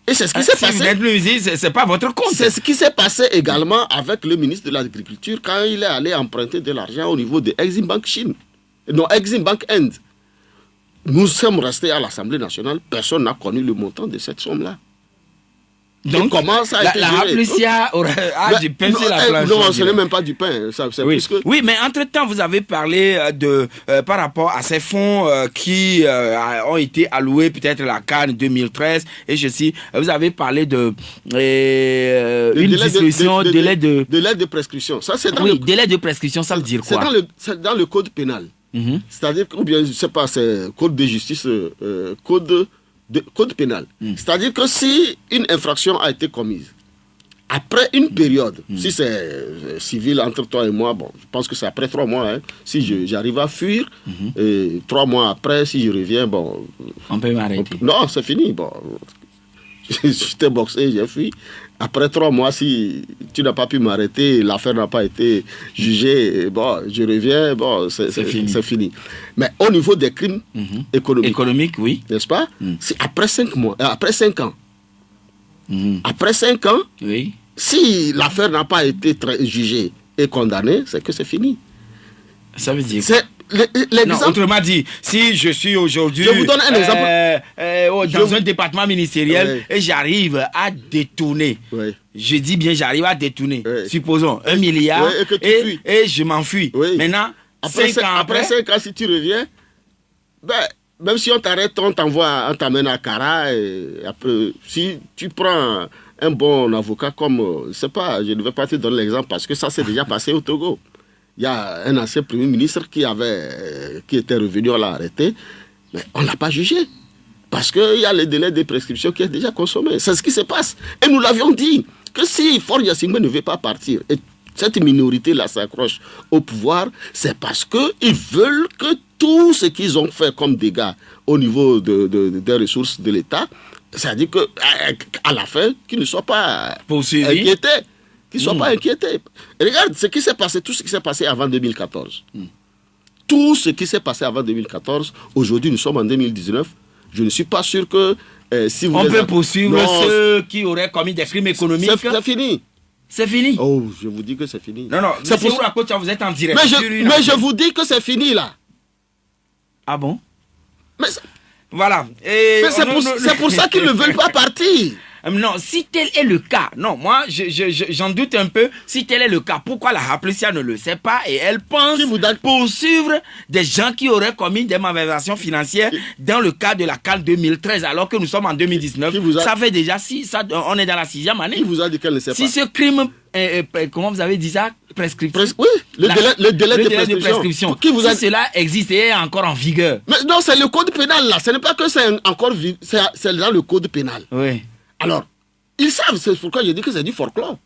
Et c'est ce qui s'est passé. Si vous n'êtes plus ministre, c'est pas votre compte. C'est ce qui s'est passé également avec le ministre de l'Agriculture quand il est allé emprunter de l'argent au niveau de Exim Bank Chine. Non, Exim Bank Inde. Nous sommes restés à l'Assemblée nationale. Personne n'a connu le montant de cette somme-là. Donc, comment ça a été la Raplicia a du pain sur la planche. Non, ce n'est même pas du pain. Oui, mais entre-temps, vous avez parlé par rapport à ces fonds qui ont été alloués, peut-être la CAN 2013, et vous avez parlé de une disposition, délai de prescription. Ça, c'est délai de prescription, ça veut dire quoi? C'est dans le code pénal. C'est-à-dire, ou bien, je ne sais pas, c'est code de justice, code pénal. C'est-à-dire que si une infraction a été commise, après une période, si c'est civil entre toi et moi, bon, je pense que c'est après 3 mois, si j'arrive à fuir, et 3 mois après, si je reviens, bon... On peut m'arrêter. Non, c'est fini, bon. J'étais boxé, j'ai fui. Après 3 mois, si tu n'as pas pu m'arrêter, l'affaire n'a pas été jugée, bon, je reviens, bon, c'est fini. Mais au niveau des crimes économiques, oui, n'est-ce pas? C'est après 5 mois, après 5 ans. Après 5 ans, oui, si l'affaire n'a pas été jugée et condamnée, c'est que c'est fini. Ça veut dire non, autrement dit, si je suis aujourd'hui je vous donne un exemple. Dans un département ministériel et j'arrive à détourner, je dis bien j'arrive à détourner, supposons 1 milliard et je m'enfuis. Maintenant, après 5 ans, si tu reviens, même si on t'arrête, on t'amène à Cara. Et après, si tu prends un bon avocat comme, je ne sais pas, je ne vais pas te donner l'exemple parce que ça s'est déjà passé au Togo. Il y a un ancien Premier ministre qui était revenu, on l'a arrêté, mais on ne l'a pas jugé. Parce qu'il y a le délai de prescription qui est déjà consommé. C'est ce qui se passe. Et nous l'avions dit, que si Faure Gnassingbé ne veut pas partir, et cette minorité-là s'accroche au pouvoir, c'est parce qu'ils veulent que tout ce qu'ils ont fait comme dégâts au niveau des ressources de l'État, c'est-à-dire qu'à la fin, qu'ils ne soient pas inquiétés. Qu'ils ne soient pas inquiétés. Regarde ce qui s'est passé, tout ce qui s'est passé avant 2014. Tout ce qui s'est passé avant 2014, aujourd'hui nous sommes en 2019. Je ne suis pas sûr que si vous... On peut poursuivre ceux qui auraient commis des crimes économiques. C'est fini. C'est fini. Oh, je vous dis que c'est fini. Non, c'est pour ça que vous êtes en direct. Mais je vous dis que c'est fini là. Ah bon? Mais voilà. C'est pour ça qu'ils ne veulent pas partir. Non, si tel est le cas, non, moi, j'en doute un peu. Si tel est le cas, pourquoi la Hapricia ne le sait pas et elle pense poursuivre des gens qui auraient commis des malversations financières dans le cadre de la CAL 2013, alors que nous sommes en 2019. Ça fait déjà on est dans la 6e année. Qui vous a dit qu'elle ne sait pas? Si ce crime, comment vous avez dit ça? Prescription. Oui, le délai de prescription. Qui vous a... Si cela existe et est encore en vigueur. Mais non, c'est le code pénal là. Ce n'est pas que c'est encore c'est dans le code pénal. Oui. Alors, ils savent, c'est pourquoi je dis que c'est du folklore.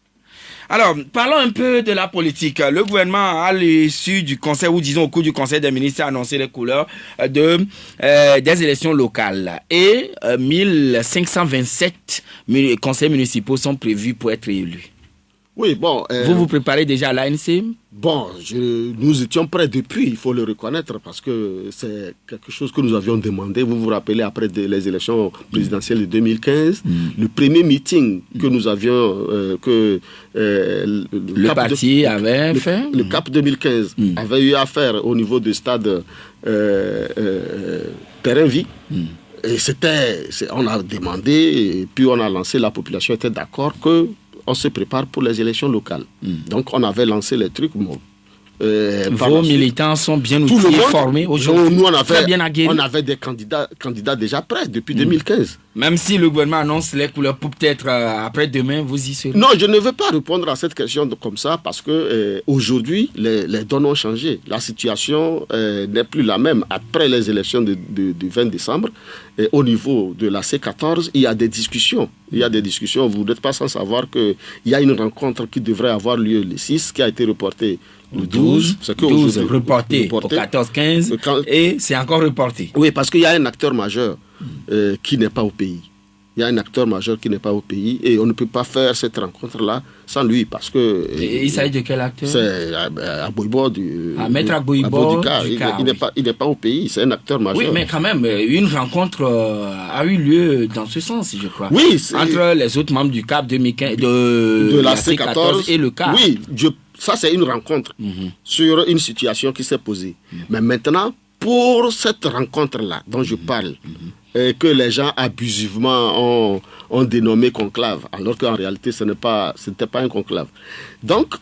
Alors, parlons un peu de la politique. Le gouvernement, à l'issue du conseil, ou disons au cours du conseil des ministres, a annoncé les couleurs des élections locales. Et 1527 conseils municipaux sont prévus pour être élus. Oui, bon... vous préparez déjà à l'ANC? Bon, nous étions prêts depuis, il faut le reconnaître, parce que c'est quelque chose que nous avions demandé. Vous vous rappelez, après les élections présidentielles de 2015, le premier meeting que nous avions, le parti avait fait. Le CAP 2015 avait eu à faire au niveau du stade Perrin-Vie. Et on a demandé, et puis on a lancé, la population était d'accord que on se prépare pour les élections locales. Donc, on avait lancé les trucs. Vos militants sont bien outillés, formés aujourd'hui. Nous, on avait des candidats déjà prêts depuis 2015. Même si le gouvernement annonce les couleurs pour peut-être après-demain, vous y serez. Non, je ne veux pas répondre à cette question comme ça parce que aujourd'hui, les données ont changé. La situation n'est plus la même. Après les élections du 20 décembre, au niveau de la C14, il y a des discussions. Vous n'êtes pas sans savoir qu'il y a une rencontre qui devrait avoir lieu le 6, qui a été reportée le 12. C'est que 12 reporté au 14-15 et c'est encore reporté. Oui, parce qu'il y a un acteur majeur qui n'est pas au pays. Il y a un acteur majeur qui n'est pas au pays et on ne peut pas faire cette rencontre-là sans lui parce que... Et il s'agit de quel acteur? C'est Aboibo Maître Aboibo du CAR. Il n'est pas au pays, c'est un acteur majeur. Oui, mais quand même, une rencontre a eu lieu dans ce sens, je crois. Oui. Entre les autres membres du CAP 2015, de la C14 et le CAR. Oui, ça c'est une rencontre sur une situation qui s'est posée. Mais maintenant, pour cette rencontre-là dont je parle, que les gens abusivement ont dénommé conclave, alors qu'en réalité ce n'était pas un conclave. Donc,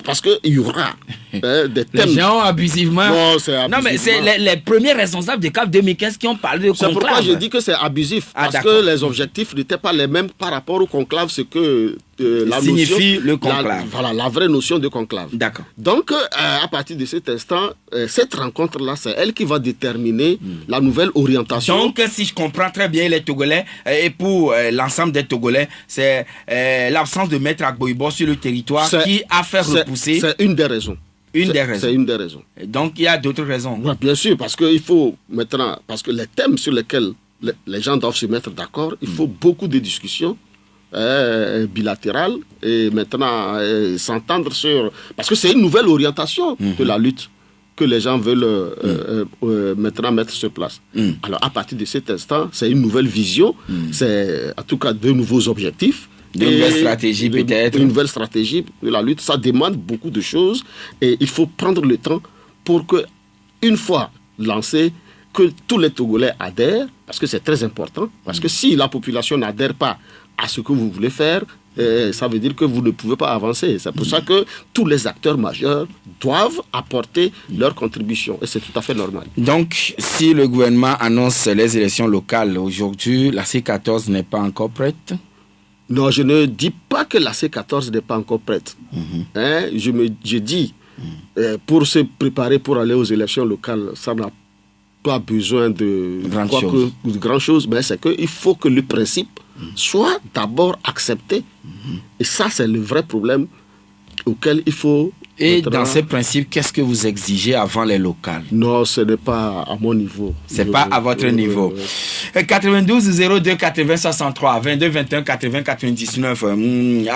parce qu'il y aura des thèmes... Les gens abusivement... Non, c'est abusivement. Non, mais c'est les premiers responsables du CAP 2015 qui ont parlé de conclave. C'est pourquoi je dis que c'est abusif. Parce que les objectifs n'étaient pas les mêmes par rapport au conclave, ce que la signifie notion, le conclave. La vraie notion de conclave. D'accord. Donc, à partir de cet instant, cette rencontre-là, c'est elle qui va déterminer la nouvelle orientation. Donc, si je comprends très bien les Togolais, et pour l'ensemble des Togolais, c'est l'absence de Maître Aboibo sur le territoire qui a fait repousser... C'est une des raisons. C'est une des raisons. Donc, il y a d'autres raisons. Ouais, bien sûr, parce qu'il faut maintenant... Parce que les thèmes sur lesquels les gens doivent se mettre d'accord, il faut beaucoup de discussions bilatérales et maintenant s'entendre sur... Parce que c'est une nouvelle orientation de la lutte que les gens veulent maintenant mettre sur place. Alors, à partir de cet instant, c'est une nouvelle vision, c'est en tout cas de nouveaux objectifs. Une nouvelle stratégie peut-être. Une nouvelle stratégie de la lutte, ça demande beaucoup de choses et il faut prendre le temps pour que, une fois lancé, que tous les Togolais adhèrent, parce que c'est très important, parce que si la population n'adhère pas à ce que vous voulez faire, ça veut dire que vous ne pouvez pas avancer. C'est pour ça que tous les acteurs majeurs doivent apporter leur contribution et c'est tout à fait normal. Donc, si le gouvernement annonce les élections locales aujourd'hui, la C14 n'est pas encore prête? Non, je ne dis pas que la C14 n'est pas encore prête. Je dis, pour se préparer pour aller aux élections locales, ça n'a pas besoin de grand chose, mais c'est qu'il faut que le principe soit d'abord accepté. Et ça, c'est le vrai problème auquel il faut... Et dans ces principes, qu'est-ce que vous exigez avant les locales? Non, ce n'est pas à mon niveau. C'est pas à votre niveau. 92 02 80 63 22 21 80 99.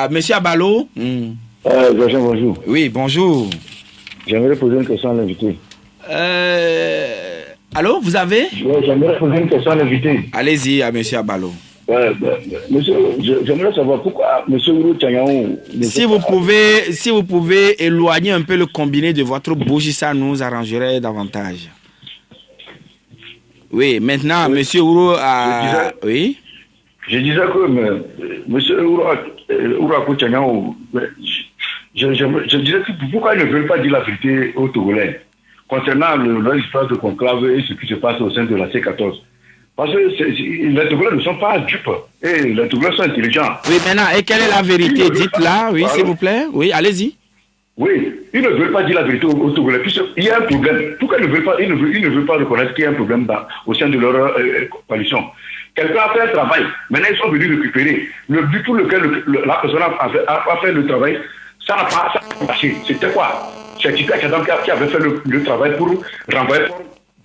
Monsieur Abalo. Bonjour. Oui, bonjour. J'aimerais poser une question à l'invité. Allô, vous avez? J'aimerais poser une question à l'invité. Allez-y, à monsieur Abalo. Monsieur, j'aimerais savoir pourquoi monsieur Ouro Tchagnaou... Si vous pouvez éloigner un peu le combiné de votre bouche, ça nous arrangerait davantage. Oui, maintenant, oui. Monsieur Ouro a... Oui. Je disais que monsieur Ouro Tchagnaou, je disais que pourquoi ils ne veulent pas dire la vérité aux Togolais concernant l'histoire de conclave et ce qui se passe au sein de la C14. Parce que les Togolais ne sont pas dupes et les Togolais sont intelligents. Oui, maintenant, et quelle est la vérité? Dites-la, oui, s'il vous plaît. Oui, allez-y. Oui, ils ne veulent pas dire la vérité aux Togolais, puisqu'il y a un problème. Pourquoi ils ne veulent pas reconnaître qu'il y a un problème au sein de leur coalition? Quelqu'un a fait un travail, maintenant ils sont venus récupérer. Le but pour lequel la personne a fait le travail, ça n'a pas marché. C'était quoi? C'est Tita Kadam qui avait fait le travail pour renvoyer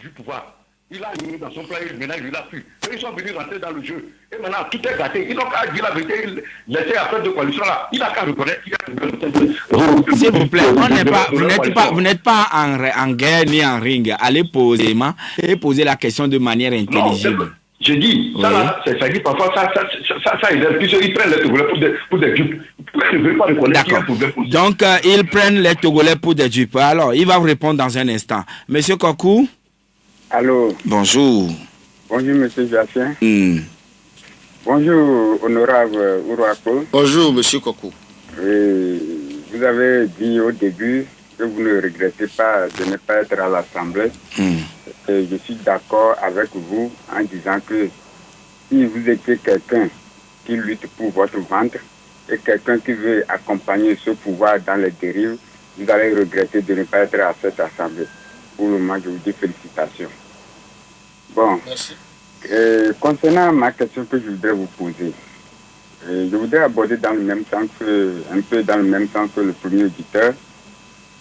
du pouvoir. Il a mis dans son plan, maintenant il l'a plus. Ils sont venus rentrer dans le jeu. Et maintenant tout est gâté. Ils n'ont qu'à dire la vérité, laisser affaire de coalition là. Il n'a qu'à reconnaître qu'il y a... S'il vous plaît, vous n'êtes pas en guerre ni en ring. Allez posément et poser la question de manière intelligible. J'ai dit, ça là, ça dit parfois, ça aide. Puisqu'ils prennent les Togolais pour des dupes. Pourquoi ils ne veulent pas reconnaître qu'il y a un problème? Donc, ils prennent les Togolais pour des dupes. Alors, il va vous répondre dans un instant. Monsieur Kokou? Allô. Bonjour. Bonjour, monsieur Jacin. Bonjour, honorable Ourouako. Bonjour, monsieur Kokou. Vous avez dit au début que vous ne regrettez pas de ne pas être à l'Assemblée. Et je suis d'accord avec vous en disant que si vous étiez quelqu'un qui lutte pour votre ventre et quelqu'un qui veut accompagner ce pouvoir dans les dérives, vous allez regretter de ne pas être à cette Assemblée. Pour le moment, je vous dis félicitations. Bon, merci. Concernant ma question que je voudrais vous poser, je voudrais aborder un peu dans le même sens que le premier auditeur.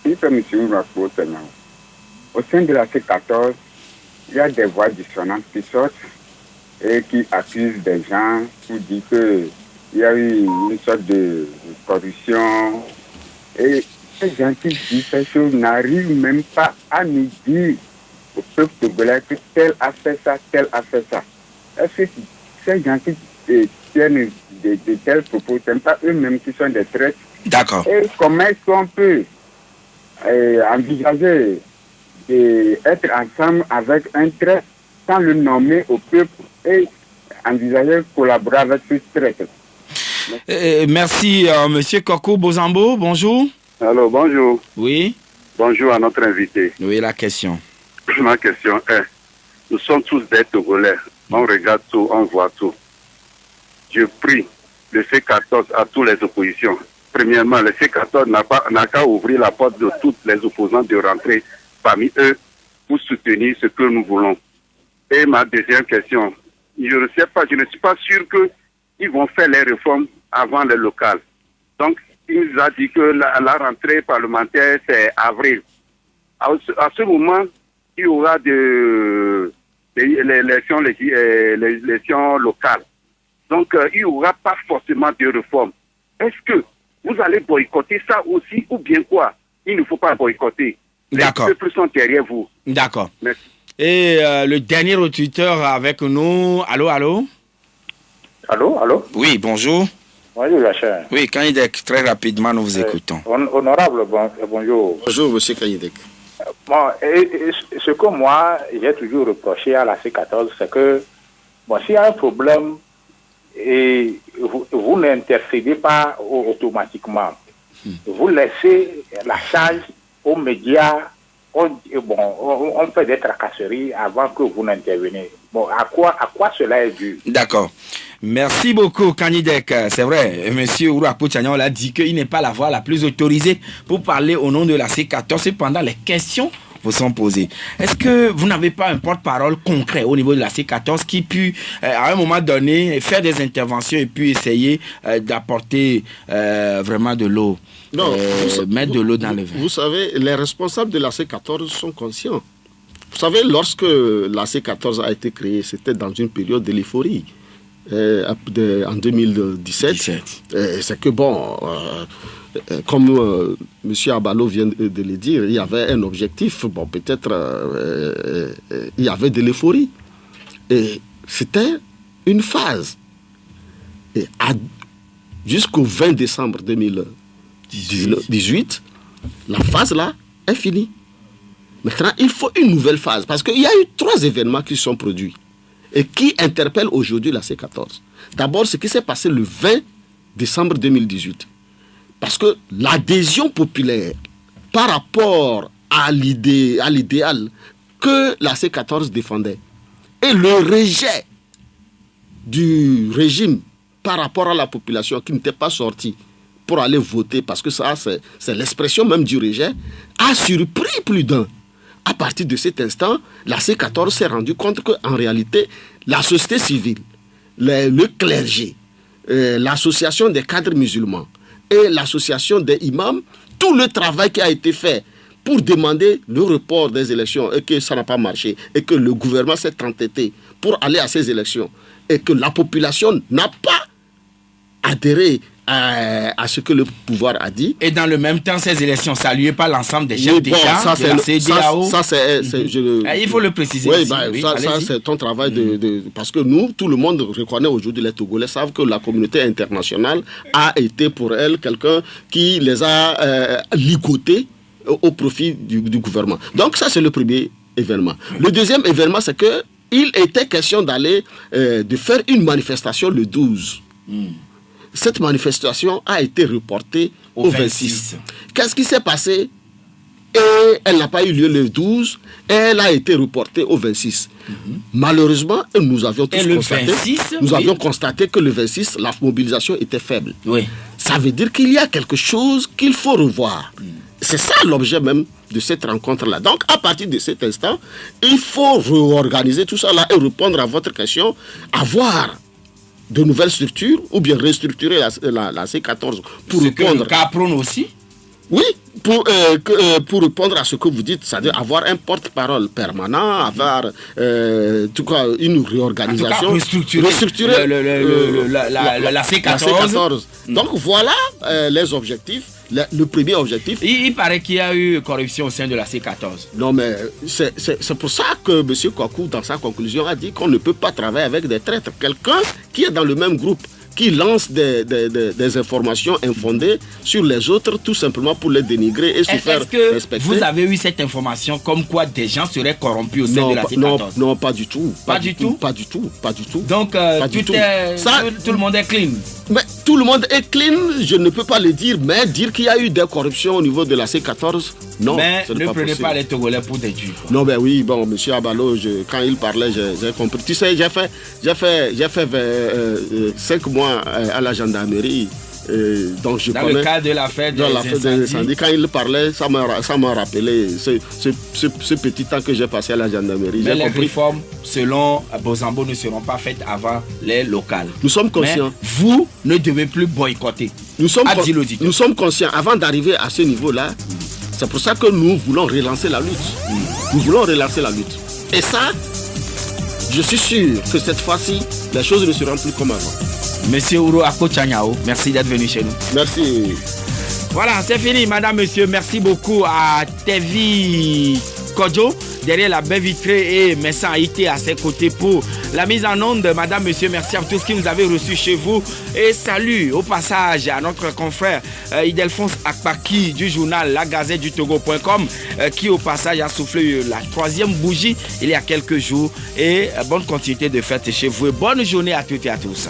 Il fait M. Ouro Tchagnaou. Au sein de la C14, il y a des voix dissonantes qui sortent et qui accusent des gens pour dire qu'il y a eu une sorte de corruption. Et ces gens qui disent ces choses n'arrivent même pas à nous dire au peuple togolais que tel a fait ça, tel a fait ça. Est-ce que ces gens qui tiennent de tels propos, ce n'est pas eux-mêmes qui sont des traîtres? D'accord. Et comment est-ce qu'on peut envisager d'être ensemble avec un traître sans le nommer au peuple et envisager de collaborer avec ce traître? Merci, monsieur Kokou Bozambo, bonjour. Alors, bonjour. Oui. Bonjour à notre invité. Oui, la question. Ma question est, nous sommes tous des Togolais, on regarde tout, on voit tout. Je prie le C14 à toutes les oppositions. Premièrement, le C14 n'a qu'à ouvrir la porte de tous les opposants de rentrer parmi eux pour soutenir ce que nous voulons. Et ma deuxième question, je ne suis pas sûr qu'ils vont faire les réformes avant les locales. Donc, il nous a dit que la rentrée parlementaire, c'est avril. À ce moment, il y aura les élections locales. Donc, il n'y aura pas forcément de réforme. Est-ce que vous allez boycotter ça aussi ou bien quoi? Il ne faut pas boycotter. D'accord. Les peuples sont derrière vous. D'accord. Merci. Et le dernier auditeur avec nous. Allô? Allô? Oui, bonjour. Bonjour, Jachin. Oui, Kanidek, très rapidement, nous vous écoutons. Honorable, bonjour. Bonjour, monsieur Kanidek. Bon, ce que moi, j'ai toujours reproché à la C14, c'est que, bon, s'il y a un problème, et vous n'intercédez pas automatiquement. Vous laissez la charge aux médias, on fait des tracasseries avant que vous n'interveniez. Bon, à quoi cela est dû? D'accord. Merci beaucoup, Kanidek. C'est vrai, monsieur Ouro Tchagnaou l'a dit qu'il n'est pas la voix la plus autorisée pour parler au nom de la C14. Cependant, les questions vous sont posées. Est-ce que vous n'avez pas un porte-parole concret au niveau de la C14 qui peut, à un moment donné, faire des interventions et puis essayer d'apporter vraiment de l'eau, mettre de l'eau dans le vin? Vous savez, les responsables de la C14 sont conscients. Vous savez, lorsque la C14 a été créée, c'était dans une période de l'euphorie. En 2017, c'est que comme M. Abalo vient de le dire, il y avait un objectif, peut-être il y avait de l'euphorie. Et c'était une phase. Et jusqu'au 20 décembre 2018, la phase là est finie. Maintenant, il faut une nouvelle phase, parce qu'il y a eu 3 événements qui sont produits et qui interpellent aujourd'hui la C14. D'abord, ce qui s'est passé le 20 décembre 2018. Parce que l'adhésion populaire par rapport à l'idéal que la C14 défendait et le rejet du régime par rapport à la population qui n'était pas sortie pour aller voter, parce que ça, c'est l'expression même du rejet, a surpris plus d'un. À partir de cet instant, la C14 s'est rendu compte qu'en réalité, la société civile, le clergé, l'association des cadres musulmans et l'association des imams, tout le travail qui a été fait pour demander le report des élections et que ça n'a pas marché et que le gouvernement s'est entêté pour aller à ces élections et que la population n'a pas adhéré à ce que le pouvoir a dit. Et dans le même temps, ces élections saluées par l'ensemble des chefs d'État de la CEDEAO. Il faut le préciser. Oui, ça c'est ton travail parce que nous, tout le monde reconnaît aujourd'hui, les Togolais savent que la communauté internationale a été pour elle quelqu'un qui les a ligotés au profit du gouvernement. Donc ça, c'est le premier événement. Le deuxième événement, c'est que il était question d'aller, de faire une manifestation le 12. Cette manifestation a été reportée au 26. Qu'est-ce qui s'est passé? Et elle n'a pas eu lieu le 12, et elle a été reportée au 26. Malheureusement, nous avions tous constaté que le 26, la mobilisation était faible. Ça veut dire qu'il y a quelque chose qu'il faut revoir. C'est ça l'objet même de cette rencontre-là. Donc, à partir de cet instant, il faut réorganiser tout ça là et répondre à votre question, avoir de nouvelles structures ou bien restructurer la C14 pour répondre. Le cas prône aussi. Oui, pour répondre à ce que vous dites, c'est-à-dire avoir un porte-parole permanent, avoir tout cas une réorganisation, restructurer la C14. Donc voilà les objectifs. Le premier objectif. Il paraît qu'il y a eu corruption au sein de la C14. Non, mais c'est pour ça que M. Kwaku, dans sa conclusion, a dit qu'on ne peut pas travailler avec des traîtres. Quelqu'un qui est dans le même groupe, qui lance des informations infondées sur les autres, tout simplement pour les dénigrer et se faire respecter. Est-ce que vous avez eu cette information comme quoi des gens seraient corrompus au sein de la C14? Non, pas du tout. Pas du tout. Donc, tout le monde est clean. Mais tout le monde est clean, je ne peux pas le dire, mais dire qu'il y a eu des corruptions au niveau de la C14, non. Mais ne prenez pas les Togolais pour des dieux. Non, ben oui, bon, M. Abalo, quand il parlait, j'ai compris. Tu sais, j'ai fait 5 mois à la gendarmerie. Donc je connais, le cas de l'affaire des incendies. Quand il parlait, ça m'a rappelé ce petit temps que j'ai passé à la gendarmerie. Mais les réformes, selon Bozambo, ne seront pas faites avant les locales. Nous sommes conscients. Mais vous ne devez plus boycotter. Nous sommes conscients. Avant d'arriver à ce niveau-là, c'est pour ça que nous voulons relancer la lutte. Nous voulons relancer la lutte. Et ça, je suis sûr que cette fois-ci, les choses ne seront plus comme avant. Monsieur Ouro Akochanyao, merci d'être venu chez nous. Merci. Voilà, c'est fini, madame, monsieur. Merci beaucoup à Tevi Kodjo, derrière la baie vitrée, et Messan Haïti à ses côtés pour la mise en onde. Madame, monsieur, merci à tous qui nous avez reçus chez vous. Et salut au passage à notre confrère Idelphonse Akpaki du journal La Gazette du Togo.com qui au passage a soufflé la 3e bougie il y a quelques jours. Et bonne continuité de fête chez vous et bonne journée à toutes et à tous.